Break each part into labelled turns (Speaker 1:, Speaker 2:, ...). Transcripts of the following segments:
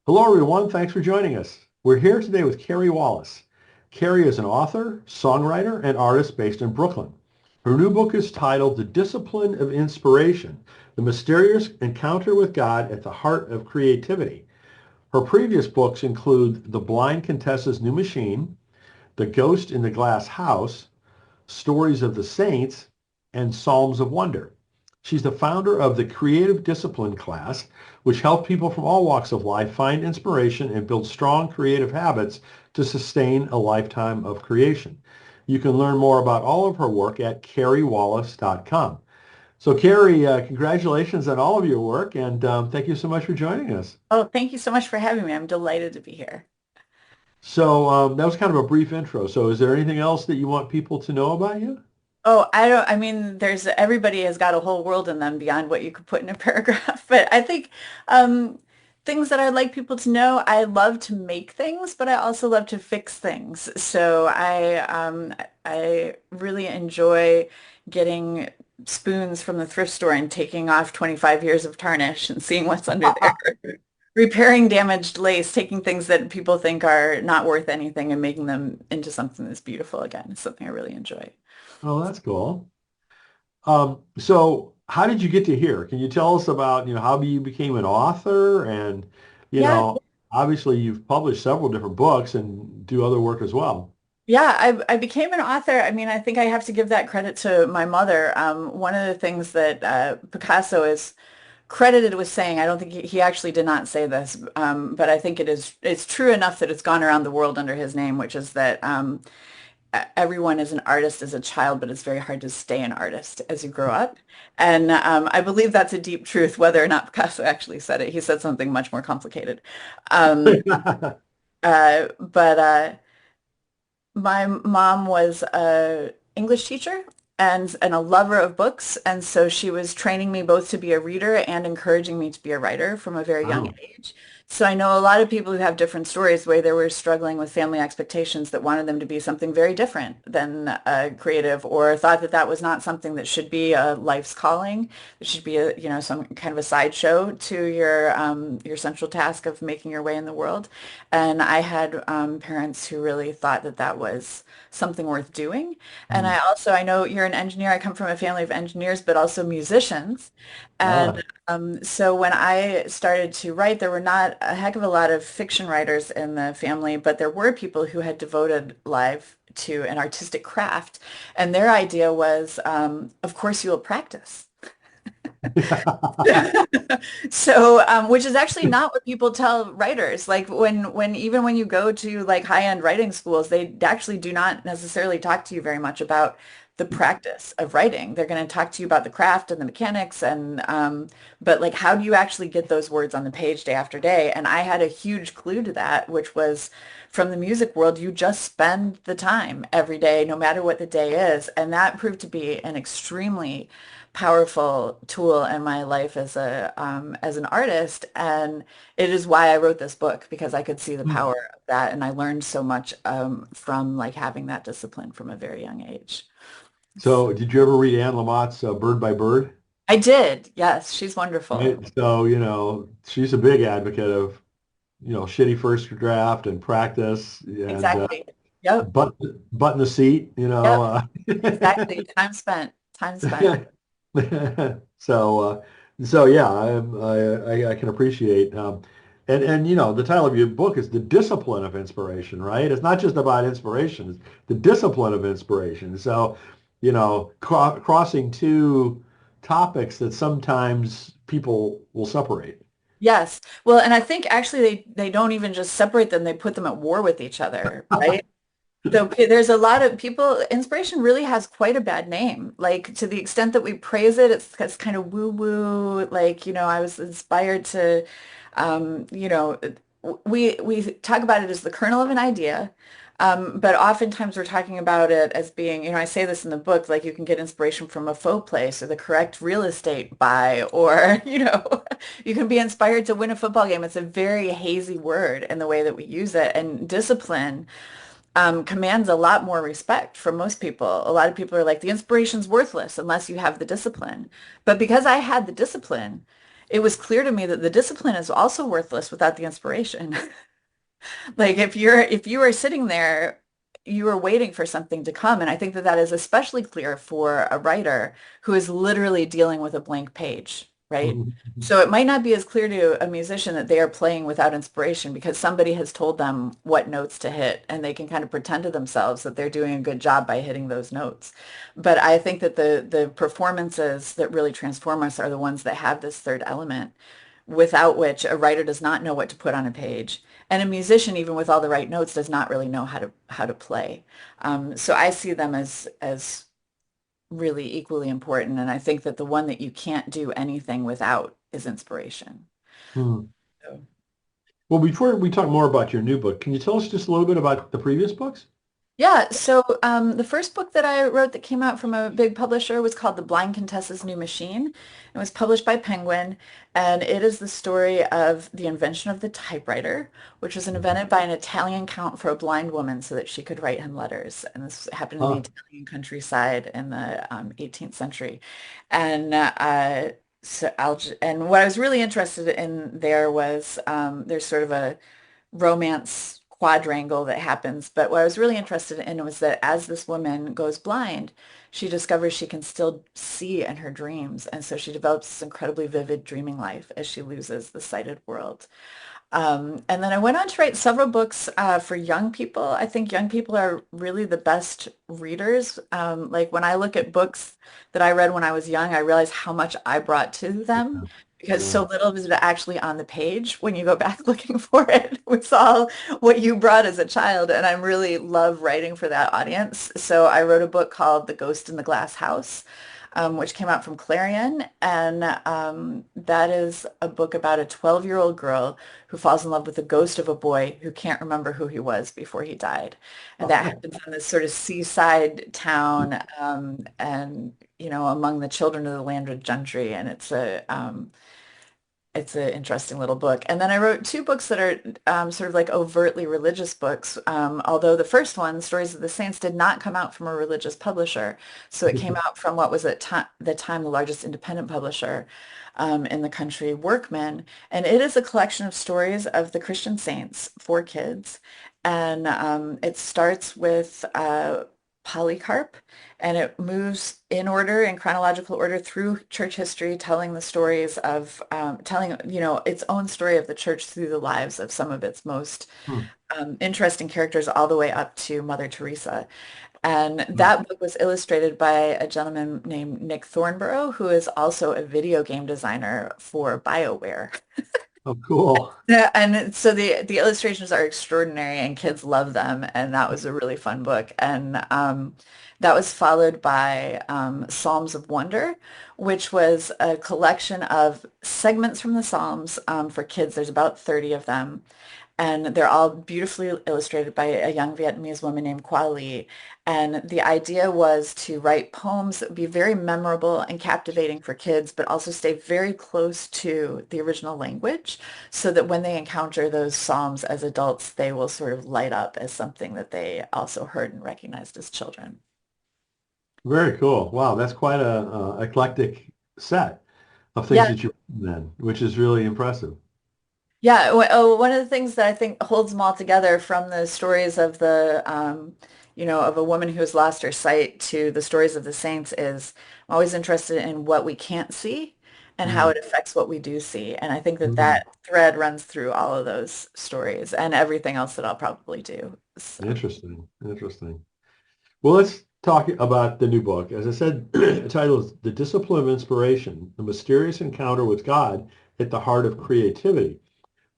Speaker 1: Hello, everyone. Thanks for joining us. We're here today with Carey Wallace. Carey is an author, songwriter, and artist based in Brooklyn. Her new book is titled The Discipline of Inspiration, The Mysterious Encounter with God at the Heart of Creativity. Her previous books include The Blind Contessa's New Machine, The Ghost in the Glass House, Stories of the Saints, and Psalms of Wonder. She's the founder of the Creative Discipline class, which helps people from all walks of life find inspiration and build strong creative habits to sustain a lifetime of creation. You can learn more about all of her work at careywallace.com. So Carey, congratulations on all of your work, and thank you so much for joining us.
Speaker 2: Oh, thank you so much for having me. I'm delighted to be here.
Speaker 1: So that was kind of a brief intro. So is there anything else that you want people to know about you?
Speaker 2: Oh, I mean, everybody has got a whole world in them beyond what you could put in a paragraph. But I think things that I'd like people to know, I love to make things, but I also love to fix things. So I really enjoy getting spoons from the thrift store and taking off 25 years of tarnish and seeing what's under there. Repairing damaged lace, taking things that people think are not worth anything and making them into something that's beautiful again is something I really enjoy.
Speaker 1: Oh, that's cool. So how did you get to here? Can you tell us about, how you became an author and, you
Speaker 2: Yeah,
Speaker 1: know, obviously you've published several different books and do other work as well.
Speaker 2: yeah, I became an author. I mean, I think I have to give that credit to my mother. One of the things that Picasso is credited with saying, I don't think he actually did not say this, but I think it's true enough that it's gone around the world under his name, which is that everyone is an artist as a child, but it's very hard to stay an artist as you grow up. And I believe that's a deep truth, whether or not Picasso actually said it. He said something much more complicated. Um, but my mom was a English teacher and a lover of books, and so she was training me both to be a reader and encouraging me to be a writer from a very young
Speaker 1: Wow.
Speaker 2: age. So I know a lot of people who have different stories where they were struggling with family expectations that wanted them to be something very different than creative, or thought that that was not something that should be a life's calling. It should be some kind of a sideshow to your central task of making your way in the world. And I had parents who really thought that that was something worth doing. And
Speaker 1: Hmm.
Speaker 2: I know you're an engineer. I come from a family of engineers, but also musicians. And
Speaker 1: Ah,
Speaker 2: so when I started to write, there were not a heck of a lot of fiction writers in the family, but there were people who had devoted life to an artistic craft. And their idea was, of course, you will practice. So, which is actually not what people tell writers. Like even when you go to like high-end writing schools, they actually do not necessarily talk to you very much about the practice of writing. They're going to talk to you about the craft and the mechanics but like, how do you actually get those words on the page day after day? And I had a huge clue to that, which was from the music world, you just spend the time every day, no matter what the day is. And that proved to be an extremely powerful tool in my life as an artist, and it is why I wrote this book because I could see the
Speaker 1: hmm.
Speaker 2: power of that, and I learned so much from like having that discipline from a very young age.
Speaker 1: So did you ever read Anne Lamott's Bird by Bird?
Speaker 2: I did, yes, she's wonderful.
Speaker 1: Right. So, she's a big advocate of, shitty first draft and practice and
Speaker 2: Exactly. Yep.
Speaker 1: butt, butt in the seat,
Speaker 2: Yep. Exactly. Time spent. Time spent.
Speaker 1: So, so yeah, I can appreciate, and the title of your book is The Discipline of Inspiration, right? It's not just about inspiration; it's the discipline of inspiration. So, crossing two topics that sometimes people will separate.
Speaker 2: Yes. Well, and I think actually they don't even just separate them, they put them at war with each other, right? So there's a lot of people, inspiration really has quite a bad name. Like to the extent that we praise it, it's kind of woo-woo. Like, I was inspired to, we talk about it as the kernel of an idea. But oftentimes we're talking about it as being, I say this in the book, like you can get inspiration from a faux place or the correct real estate buy, or, you can be inspired to win a football game. It's a very hazy word in the way that we use it. And discipline commands a lot more respect from most people. A lot of people are like, the inspiration's worthless unless you have the discipline. But because I had the discipline, it was clear to me that the discipline is also worthless without the inspiration. Like if you are sitting there, you are waiting for something to come. And I think that that is especially clear for a writer who is literally dealing with a blank page, right?
Speaker 1: Mhm.
Speaker 2: So it might not be as clear to a musician that they are playing without inspiration because somebody has told them what notes to hit and they can kind of pretend to themselves that they're doing a good job by hitting those notes. But I think that the performances that really transform us are the ones that have this third element, without which a writer does not know what to put on a page. And a musician, even with all the right notes, does not really know how to play. So I see them as really equally important. And I think that the one that you can't do anything without is inspiration.
Speaker 1: Hmm.
Speaker 2: So.
Speaker 1: Well, before we talk more about your new book, can you tell us just a little bit about the previous books?
Speaker 2: Yeah, so the first book that I wrote that came out from a big publisher was called The Blind Contessa's New Machine. It was published by Penguin, and it is the story of the invention of the typewriter, which was invented by an Italian count for a blind woman so that she could write him letters. And this happened in the
Speaker 1: Ah,
Speaker 2: Italian countryside in the 18th century. And and what I was really interested in there was there's sort of a romance quadrangle that happens. But what I was really interested in was that as this woman goes blind, she discovers she can still see in her dreams. And so she develops this incredibly vivid dreaming life as she loses the sighted world. And then I went on to write several books for young people. I think young people are really the best readers. Like when I look at books that I read when I was young, I realize how much I brought to them
Speaker 1: yeah.
Speaker 2: because
Speaker 1: Yeah.
Speaker 2: so little of it is actually on the page when you go back looking for it. It's all what you brought as a child. And I really love writing for that audience. So I wrote a book called The Ghost in the Glass House, which came out from Clarion. And that is a book about a 12-year-old girl who falls in love with the ghost of a boy who can't remember who he was before he died. And that
Speaker 1: Oh,
Speaker 2: happens in this sort of seaside town, and, you know, among the children of the landed gentry. And it's an interesting little book. And then I wrote two books that are sort of like overtly religious books. Although the first one, Stories of the Saints, did not come out from a religious publisher. So it came out from what was at the time the largest independent publisher in the country, Workman. And it is a collection of stories of the Christian saints for kids. And it starts with Polycarp, and it moves in order, in chronological order, through church history, telling the stories of, telling, you know, its own story of the church through the lives of some of its most
Speaker 1: hmm.
Speaker 2: interesting characters, all the way up to Mother Teresa. And
Speaker 1: Hmm.
Speaker 2: that book was illustrated by a gentleman named Nick Thornborough, who is also a video game designer for BioWare.
Speaker 1: Oh, cool.
Speaker 2: Yeah, and so the illustrations are extraordinary and kids love them, and that was a really fun book. And that was followed by Psalms of Wonder, which was a collection of segments from the Psalms for kids. There's about 30 of them, and they're all beautifully illustrated by a young Vietnamese woman named Qua Ly. And the idea was to write poems that would be very memorable and captivating for kids, but also stay very close to the original language so that when they encounter those psalms as adults, they will sort of light up as something that they also heard and recognized as children.
Speaker 1: Very cool. Wow, that's quite a eclectic set of things
Speaker 2: Yeah,
Speaker 1: that you then, which is really impressive.
Speaker 2: yeah. One of the things that I think holds them all together, from the stories of you know, of a woman who has lost her sight to the stories of the saints, is I'm always interested in what we can't see and how
Speaker 1: Mm.
Speaker 2: it affects what we do see. And I think that
Speaker 1: Mm.
Speaker 2: that thread runs through all of those stories and everything else that I'll probably do. So,
Speaker 1: Interesting. Interesting. Well, let's talk about the new book. As I said, the title is The Discipline of Inspiration, The Mysterious Encounter with God at the Heart of Creativity.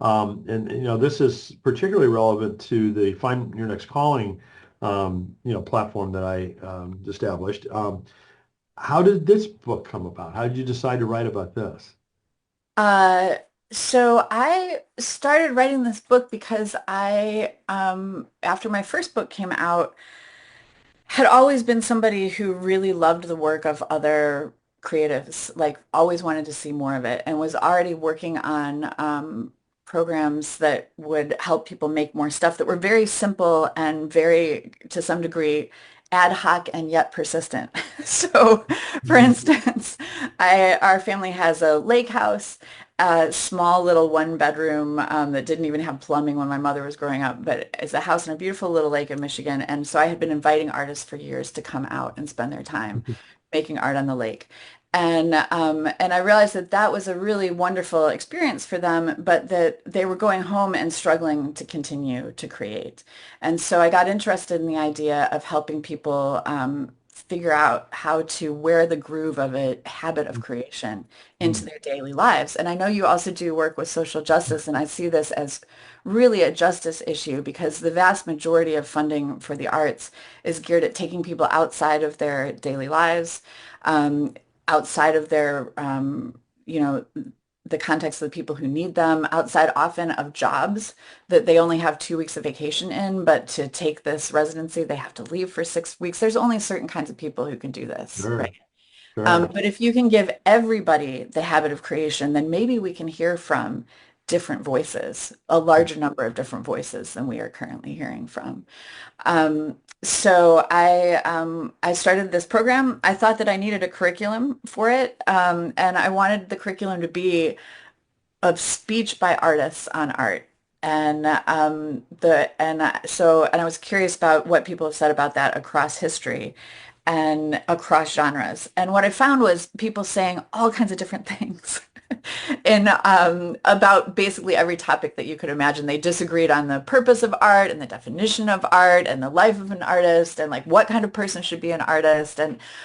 Speaker 1: And you know, this is particularly relevant to the Find Your Next Calling, you know, platform that I established. How did this book come about? How did you decide to write about this?
Speaker 2: uh, so I started writing this book because after my first book came out, had always been somebody who really loved the work of other creatives, like always wanted to see more of it, and was already working on programs that would help people make more stuff that were very simple and very, to some degree, ad hoc and yet persistent. So, for instance, our family has a lake house, a small little one bedroom that didn't even have plumbing when my mother was growing up, but it's a house in a beautiful little lake in Michigan. And so I had been inviting artists for years to come out and spend their time making art on the lake. And I realized that that was a really wonderful experience for them, but that they were going home and struggling to continue to create. And so I got interested in the idea of helping people figure out how to wear the groove of a habit of creation into their daily lives. And I know you also do work with social justice, and I see this as really a justice issue because the vast majority of funding for the arts is geared at taking people outside of their daily lives, um, outside of their, you know, the context of the people who need them, outside often of jobs that they only have 2 weeks of vacation in, but to take this residency, they have to leave for 6 weeks. There's only certain kinds of people who can do this, right?
Speaker 1: Sure, sure.
Speaker 2: But if you can give everybody the habit of creation, then maybe we can hear from different voices, a larger number of different voices than we are currently hearing from. So I started this program. I thought that I needed a curriculum for it, and I wanted the curriculum to be of speech by artists on art. And I was curious about what people have said about that across history and across genres. And what I found was people saying all kinds of different things. And about basically every topic that you could imagine. They disagreed on the purpose of art and the definition of art and the life of an artist and like what kind of person should be an artist.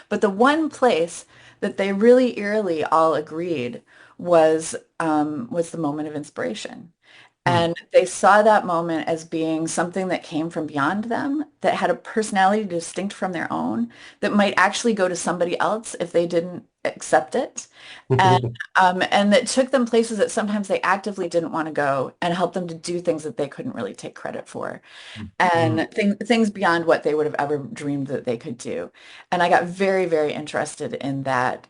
Speaker 2: But the one place that they really eerily all agreed was the moment of inspiration.
Speaker 1: Hmm.
Speaker 2: And they saw that moment as being something that came from beyond them, that had a personality distinct from their own, that might actually go to somebody else if they didn't accept it. And and that took them places that sometimes they actively didn't want to go and helped them to do things that they couldn't really take credit for
Speaker 1: Hmm.
Speaker 2: and things beyond what they would have ever dreamed that they could do. And I got very, very interested in that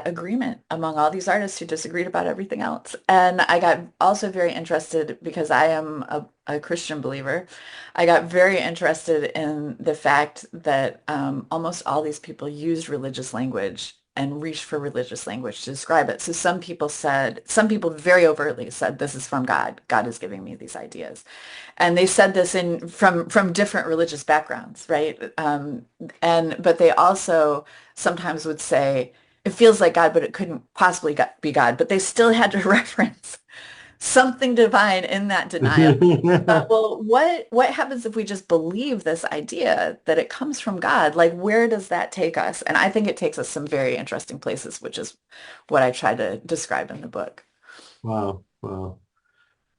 Speaker 2: agreement among all these artists who disagreed about everything else. And I got also very interested because I am a Christian believer. I got very interested in the fact that almost all these people used religious language and reached for religious language to describe it. So some people very overtly said, this is from God. God is giving me these ideas. And they said this from different religious backgrounds, right? But they also sometimes would say, it feels like God, but it couldn't possibly be God. But they still had to reference something divine in that denial. Well, what happens if we just believe this idea that it comes from God? Like, where does that take us? And I think it takes us some very interesting places, which is what I try to describe in the book.
Speaker 1: Wow, wow.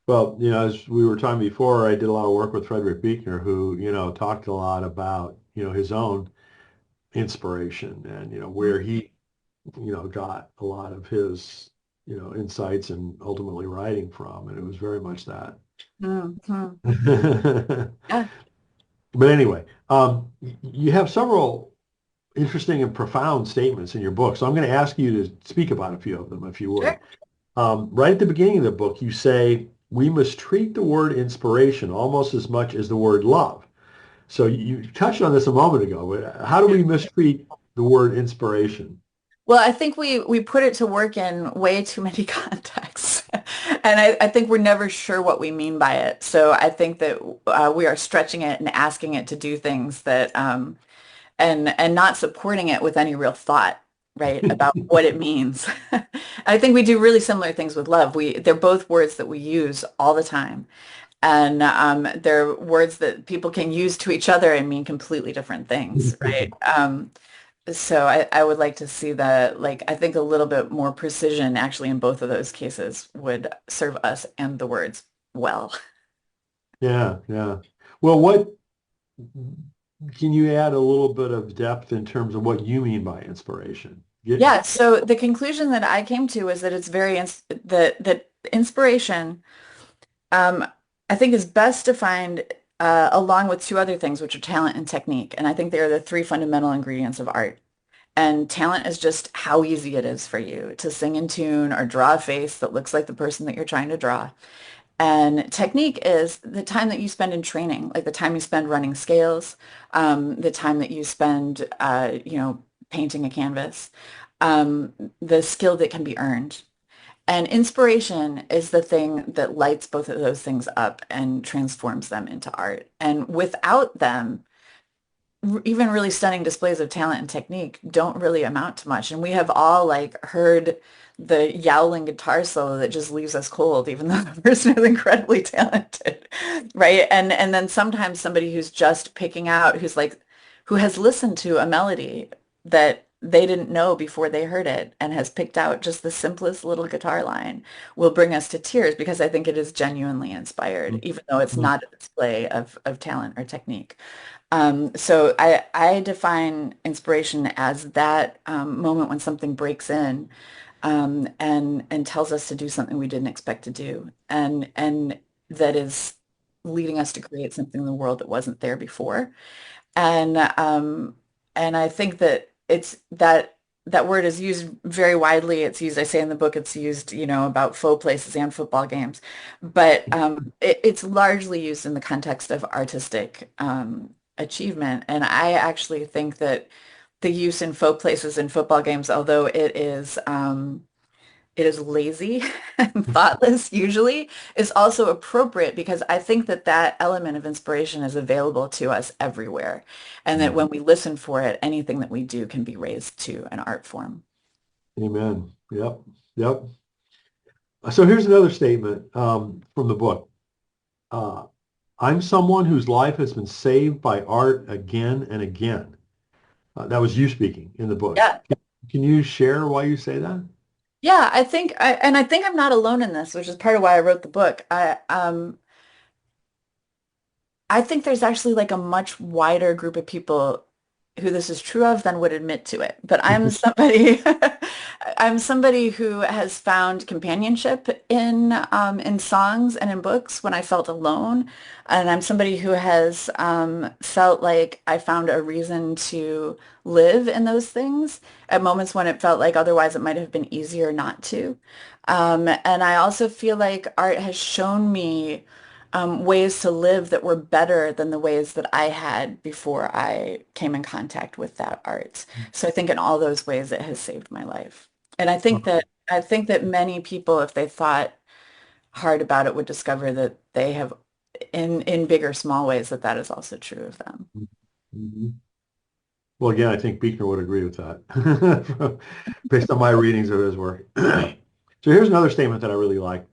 Speaker 1: Well, as we were talking before, I did a lot of work with Frederick Buechner, who, talked a lot about, his own inspiration and, where he, got a lot of his, insights and ultimately writing from. And it was very much that.
Speaker 2: Mhm. Yeah,
Speaker 1: But anyway, you have several interesting and profound statements in your book. So I'm going to ask you to speak about a few of them, if you
Speaker 2: sure.
Speaker 1: would. Right at the beginning of the book, you say, we must treat the word inspiration almost as much as the word love. So you touched on this a moment ago, but how do we mistreat the word inspiration?
Speaker 2: Well, I think we put it to work in way too many contexts. And I think we're never sure what we mean by it. So I think that we are stretching it and asking it to do things that and not supporting it with any real thought, right, about what it means. I think we do really similar things with love. They're both words that we use all the time. And they're words that people can use to each other and mean completely different things, right? So I would like to see that, like, I think a little bit more precision actually in both of those cases would serve us and the words well.
Speaker 1: Yeah, yeah. Well, what can you add a little bit of depth in terms of what you mean by inspiration?
Speaker 2: Yeah, so the conclusion that I came to is that it's that inspiration, um, I think is best defined along with two other things, which are talent and technique. And I think they are the three fundamental ingredients of art. And talent is just how easy it is for you to sing in tune or draw a face that looks like the person that you're trying to draw. And technique is the time that you spend in training, like the time you spend running scales, the time that you spend, painting a canvas, the skill that can be earned. And inspiration is the thing that lights both of those things up and transforms them into art. And without them, even really stunning displays of talent and technique don't really amount to much. And we have all like heard the yowling guitar solo that just leaves us cold, even though the person is incredibly talented, right? And then sometimes somebody who's just picking out, who has listened to a melody that they didn't know before they heard it and has picked out just the simplest little guitar line will bring us to tears because I think it is genuinely inspired, even though it's
Speaker 1: Mhm.
Speaker 2: not a display of talent or technique. So I define inspiration as that moment when something breaks in and tells us to do something we didn't expect to do, and that is leading us to create something in the world that wasn't there before. And I think that it's that word is used very widely. It's used, I say in the book, it's used, about faux places and football games, but it's largely used in the context of artistic achievement. And I actually think that the use in faux places in football games, although it is lazy and thoughtless usually, is also appropriate because I think that that element of inspiration is available to us everywhere. And that when we listen for it, anything that we do can be raised to an art form.
Speaker 1: Amen. Yep. Yep. So here's another statement from the book. Uh, I'm someone whose life has been saved by art again and again. That was you speaking in the book.
Speaker 2: Yeah.
Speaker 1: Can you share why you say that?
Speaker 2: Yeah, I think I'm not alone in this, which is part of why I wrote the book. I think there's actually like a much wider group of people who this is true of than would admit to it. But I'm somebody I'm somebody who has found companionship in songs and in books when I felt alone. And I'm somebody who has felt like I found a reason to live in those things at moments when it felt like otherwise it might have been easier not to. And I also feel like art has shown me ways to live that were better than the ways that I had before I came in contact with that art. So I think in all those ways it has saved my life. And I think that many people, if they thought hard about it, would discover that they have in big or small ways that that is also true of them.
Speaker 1: Mhm. Well, again, I think Buechner would agree with that based on my readings of his work. So here's another statement that I really like.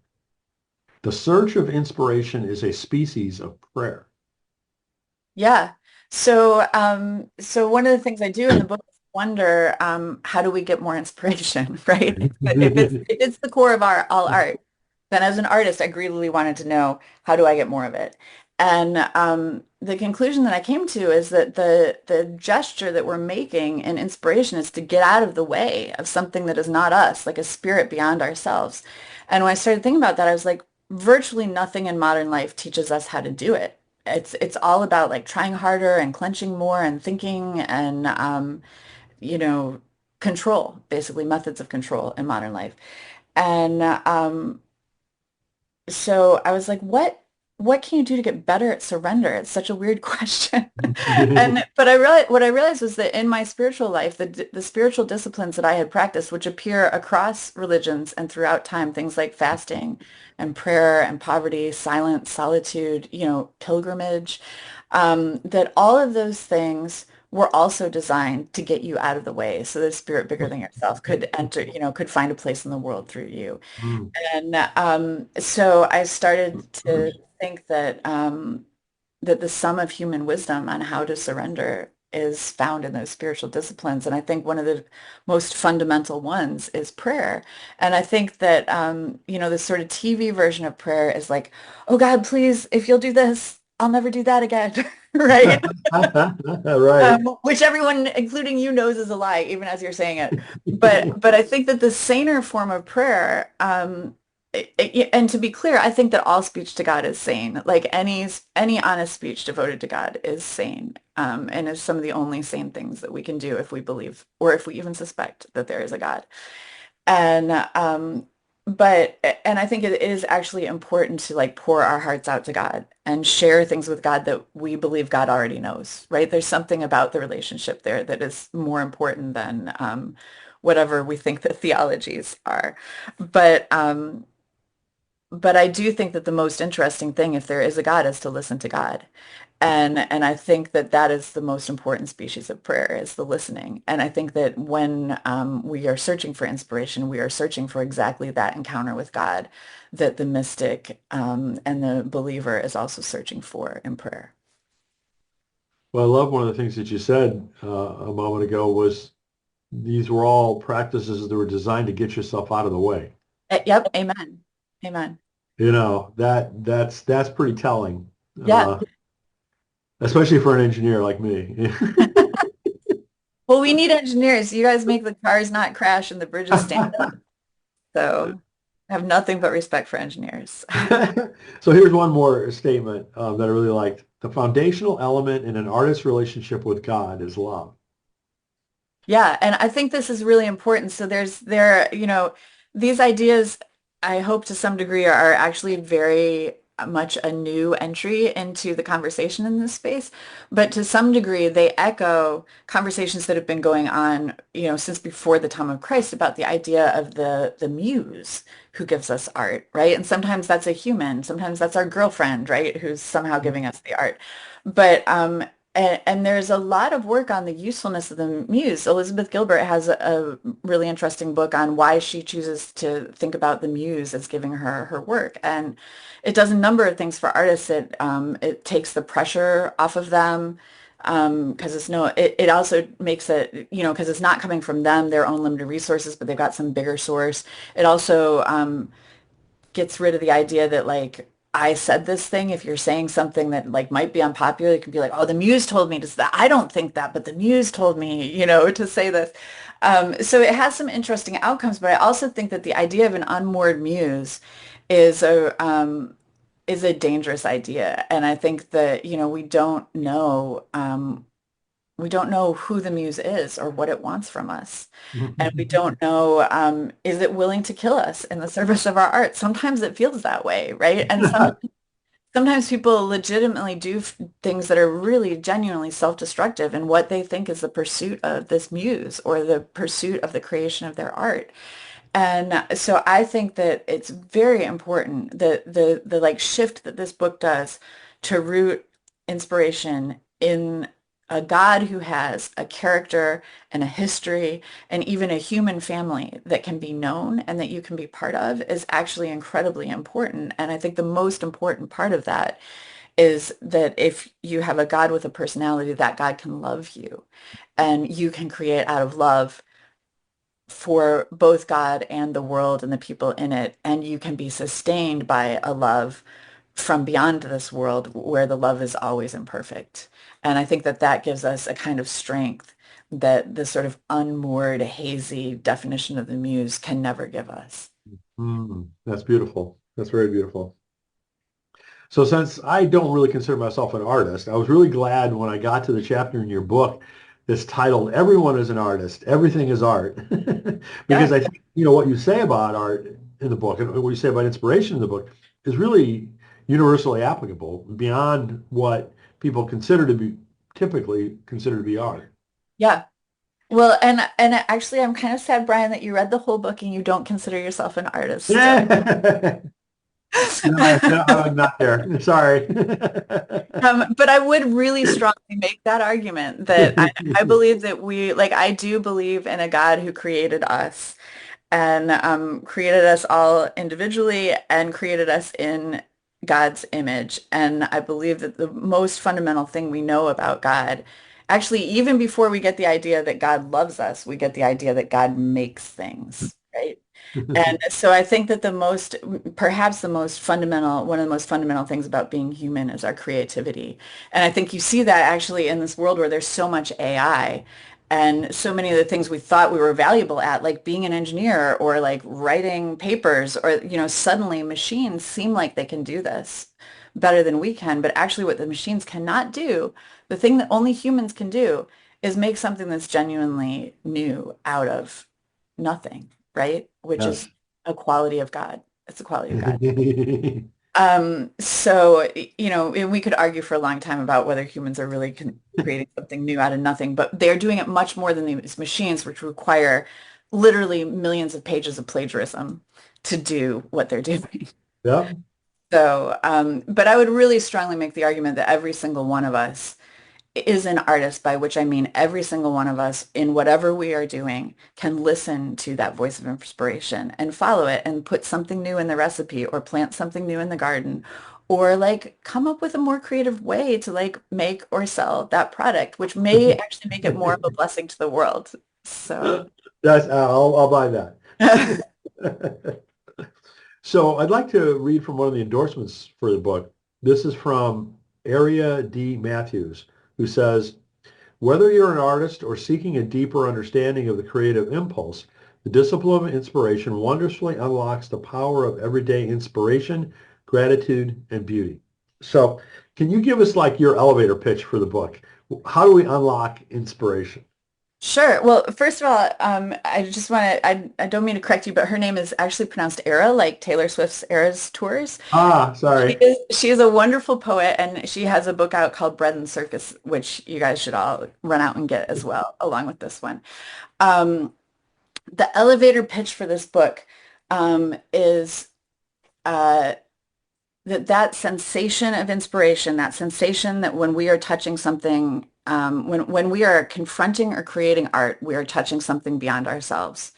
Speaker 1: The search of inspiration is a species of prayer.
Speaker 2: Yeah. So one of the things I do in the book is wonder, how do we get more inspiration, right? If it's the core of our all art, then as an artist, I greedily wanted to know how do I get more of it? And the conclusion that I came to is that the gesture that we're making in inspiration is to get out of the way of something that is not us, like a spirit beyond ourselves. And when I started thinking about that, I was like, virtually nothing in modern life teaches us how to do it. It's all about like trying harder and clenching more and thinking and you know control, basically methods of control in modern life. And so I was like, what can you do to get better at surrender? It's such a weird question. And but I realized what I realized was that in my spiritual life, the spiritual disciplines that I had practiced, which appear across religions and throughout time, things like fasting and prayer and poverty, silence, solitude, pilgrimage, that all of those things were also designed to get you out of the way so that a spirit bigger than yourself could enter, could find a place in the world through you. And so I started to think that the sum of human wisdom on how to surrender is found in those spiritual disciplines. And I think one of the most fundamental ones is prayer. And I think that, this sort of TV version of prayer is like, oh God, please, if you'll do this, I'll never do that again. Right?
Speaker 1: Right.
Speaker 2: Which everyone, including you, knows is a lie, even as you're saying it. But I think that the saner form of prayer, and to be clear, I think that all speech to God is sane. Like any honest speech devoted to God is sane, and is some of the only sane things that we can do if we believe or if we even suspect that there is a God. And but and I think it is actually important to like pour our hearts out to God and share things with God that we believe God already knows, right? There's something about the relationship there that is more important than whatever we think the theologies are. But but I do think that the most interesting thing, if there is a God, is to listen to God. And I think that that is the most important species of prayer is the listening. And I think that when we are searching for inspiration, we are searching for exactly that encounter with God that the mystic and the believer is also searching for in prayer.
Speaker 1: Well, I love one of the things that you said a moment ago was these were all practices that were designed to get yourself out of the way.
Speaker 2: Yep, amen. Amen.
Speaker 1: You know, that's pretty telling,
Speaker 2: Yeah.
Speaker 1: especially for an engineer like me.
Speaker 2: Well, we need engineers. You guys make the cars not crash and the bridges stand up. So I have nothing but respect for engineers.
Speaker 1: So here's one more statement that I really liked. The foundational element in an artist's relationship with God is love.
Speaker 2: Yeah, and I think this is really important. So these ideas I hope to some degree are actually very much a new entry into the conversation in this space, but to some degree they echo conversations that have been going on, since before the time of Christ about the idea of the muse who gives us art, right? And sometimes that's a human, sometimes that's our girlfriend, right, who's somehow giving us the art. But and there's a lot of work on the usefulness of the muse. Elizabeth Gilbert has a really interesting book on why she chooses to think about the muse as giving her her work. And it does a number of things for artists. It takes the pressure off of them because it also makes it, because it's not coming from them, their own limited resources, but they've got some bigger source. It also gets rid of the idea that like I said this thing. If you're saying something that like might be unpopular, it can be like, oh, the muse told me to say that. I don't think that, but the muse told me, to say this. So it has some interesting outcomes, but I also think that the idea of an unmoored muse is a dangerous idea. And I think that, we don't know who the muse is or what it wants from us. And we don't know, is it willing to kill us in the service of our art? Sometimes it feels that way, right? And sometimes people legitimately do things that are really genuinely self-destructive in what they think is the pursuit of this muse or the pursuit of the creation of their art. And so I think that it's very important that the like shift that this book does to root inspiration in a God who has a character and a history and even a human family that can be known and that you can be part of is actually incredibly important. And I think the most important part of that is that if you have a God with a personality, that God can love you and you can create out of love for both God and the world and the people in it. And you can be sustained by a love from beyond this world where the love is always imperfect. And I think that that gives us a kind of strength that the sort of unmoored, hazy definition of the muse can never give us.
Speaker 1: That's beautiful. That's very beautiful. So since I don't really consider myself an artist, I was really glad when I got to the chapter in your book that's titled "Everyone is an Artist, Everything is Art," because
Speaker 2: Yeah.
Speaker 1: I think what you say about art in the book and what you say about inspiration in the book is really universally applicable beyond what people consider to be typically considered to be art.
Speaker 2: Yeah. Well, and actually, I'm kind of sad, Brian, that you read the whole book and you don't consider yourself an artist still.
Speaker 1: No, no, I'm not there. Sorry.
Speaker 2: But I would really strongly make that argument that I believe that I do believe in a God who created us and created us all individually and created us in God's image. And I believe that the most fundamental thing we know about God, actually, even before we get the idea that God loves us, we get the idea that God makes things, right? And so I think that perhaps one of the most fundamental things about being human is our creativity. And I think you see that actually in this world where there's so much AI and so many of the things we thought we were valuable at, like being an engineer or like writing papers or, suddenly machines seem like they can do this better than we can. But actually what the machines cannot do, the thing that only humans can do is make something that's genuinely new out of nothing, right? Which is
Speaker 1: Yes.
Speaker 2: a quality of God. It's a quality of God. So, and we could argue for a long time about whether humans are really creating something new out of nothing, but they're doing it much more than these machines, which require literally millions of pages of plagiarism to do what they're doing.
Speaker 1: Yeah.
Speaker 2: So, but I would really strongly make the argument that every single one of us is an artist, by which I mean every single one of us in whatever we are doing can listen to that voice of inspiration and follow it and put something new in the recipe or plant something new in the garden or like come up with a more creative way to like make or sell that product, which may actually make it more of a blessing to the world. So
Speaker 1: I'll buy that. So I'd like to read from one of the endorsements for the book. This is from Aria D. Matthews, who says, whether you're an artist or seeking a deeper understanding of the creative impulse, the discipline of inspiration wondrously unlocks the power of everyday inspiration, gratitude, and beauty. So can you give us like your elevator pitch for the book? How do we unlock inspiration?
Speaker 2: Sure. Well, first of all, I just want to, I don't mean to correct you, but her name is actually pronounced Era, like Taylor Swift's Eras Tours.
Speaker 1: Ah, sorry.
Speaker 2: She is a wonderful poet, and she has a book out called Bread and Circus, which you guys should all run out and get as well, along with this one. Um, the elevator pitch for this book is uh, that sensation of inspiration, that sensation that when we are touching something, when we are confronting or creating art, we are touching something beyond ourselves,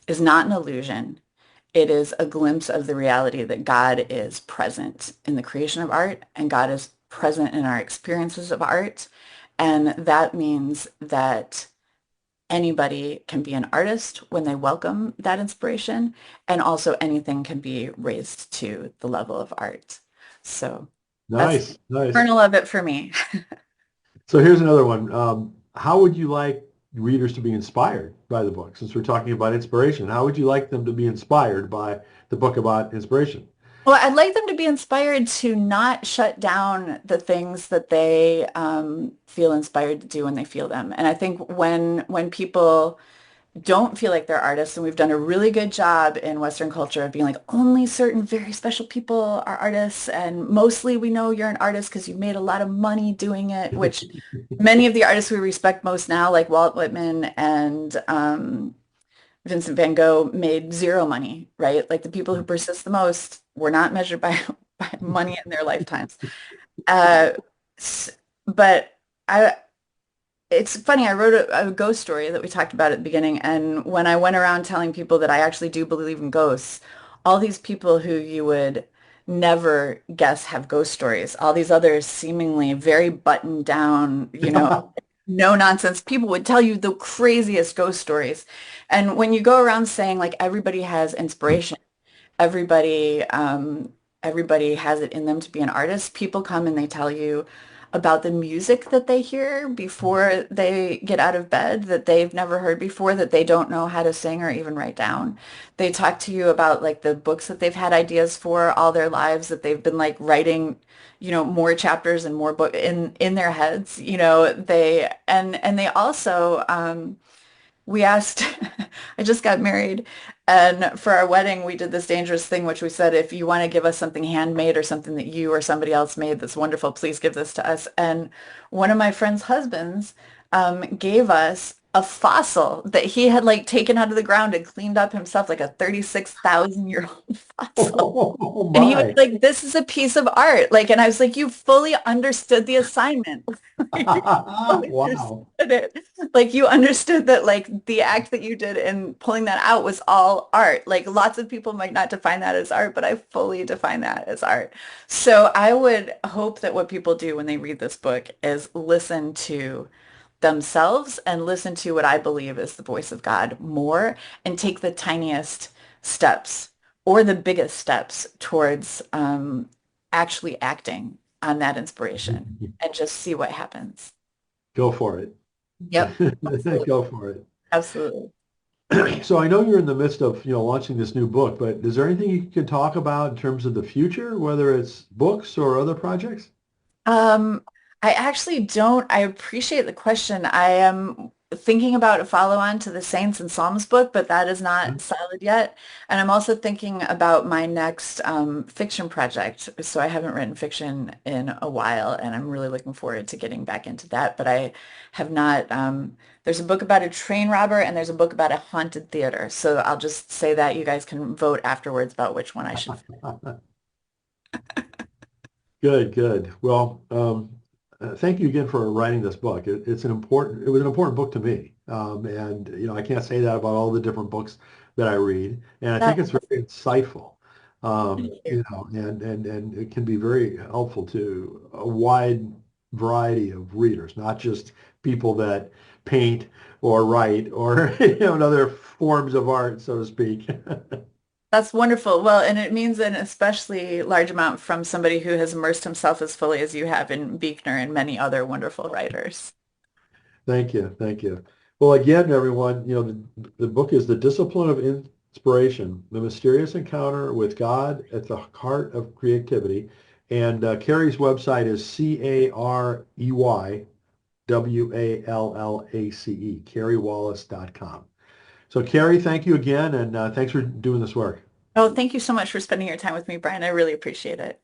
Speaker 2: is not an illusion. It is a glimpse of the reality that God is present in the creation of art and God is present in our experiences of art. And that means that anybody can be an artist when they welcome that inspiration, and also anything can be raised to the level of art. So that's the
Speaker 1: Nice, nice.
Speaker 2: kernel of it for me.
Speaker 1: So here's another one. How would you like readers to be inspired by the book? Since we're talking about inspiration, how would you like them to be inspired by the book about inspiration?
Speaker 2: Well, I'd like them to be inspired to not shut down the things that they feel inspired to do when they feel them. And I think when people don't feel like they're artists, and we've done a really good job in Western culture of being like only certain very special people are artists, and mostly we know you're an artist because you made a lot of money doing it, which many of the artists we respect most now, like Walt Whitman and Vincent van Gogh, made zero money, right? Like the people who persist the most were not measured by, by money in their lifetimes. Uh, but I, it's funny, I wrote a ghost story that we talked about at the beginning, and when I went around telling people that I actually do believe in ghosts, all these people who you would never guess have ghost stories, all these others seemingly very buttoned down, no nonsense people would tell you the craziest ghost stories. And when you go around saying like everybody has inspiration, everybody everybody has it in them to be an artist. People come and they tell you about the music that they hear before they get out of bed that they've never heard before, that they don't know how to sing or even write down. They talk to you about like the books that they've had ideas for all their lives, that they've been like writing, more chapters and more book in their heads. They also we asked, I just got married, and for our wedding, we did this dangerous thing, which we said, if you want to give us something handmade or something that you or somebody else made that's wonderful, please give this to us. And one of my friend's husbands gave us a fossil that he had like taken out of the ground and cleaned up himself, like a 36,000-year-old fossil.
Speaker 1: Oh
Speaker 2: And he was
Speaker 1: my.
Speaker 2: like, this is a piece of art. Like, and I was like, you fully understood the assignment. You fully understood
Speaker 1: Wow.
Speaker 2: it. Like you understood that like the act that you did in pulling that out was all art. Like lots of people might not define that as art, but I fully define that as art. So I would hope that what people do when they read this book is listen to themselves and listen to what I believe is the voice of God more and take the tiniest steps or the biggest steps towards actually acting on that inspiration and just see what happens.
Speaker 1: Go for it.
Speaker 2: Yep, absolutely.
Speaker 1: Go for it.
Speaker 2: Absolutely.
Speaker 1: So I know you're in the midst of, launching this new book, but is there anything you can talk about in terms of the future, whether it's books or other projects?
Speaker 2: Um, I actually don't. I appreciate the question. I am. thinking about a follow-on to the Saints and Psalms book, but that is not solid yet. And I'm also thinking about my next fiction project. So I haven't written fiction in a while, and I'm really looking forward to getting back into that. But I have not. There's a book about a train robber, and there's a book about a haunted theater. So I'll just say that you guys can vote afterwards about which one I should.
Speaker 1: Good, good. Well, thank you again for writing this book. It was an important book to me. And, I can't say that about all the different books that I read. And I think
Speaker 2: That,
Speaker 1: it's very insightful.
Speaker 2: thank you.
Speaker 1: And it can be very helpful to a wide variety of readers, not just people that paint or write or, in other forms of art, so to speak.
Speaker 2: That's wonderful. Well, and it means an especially large amount from somebody who has immersed himself as fully as you have in Buechner and many other wonderful writers.
Speaker 1: Thank you. Thank you. Well, again, everyone, the book is The Discipline of Inspiration, The Mysterious Encounter with God at the Heart of Creativity. And Carey's website is CareyWallace, CareyWallace.com. So Carey, thank you again, and thanks for doing this work.
Speaker 2: Oh, thank you so much for spending your time with me, Brian. I really appreciate it.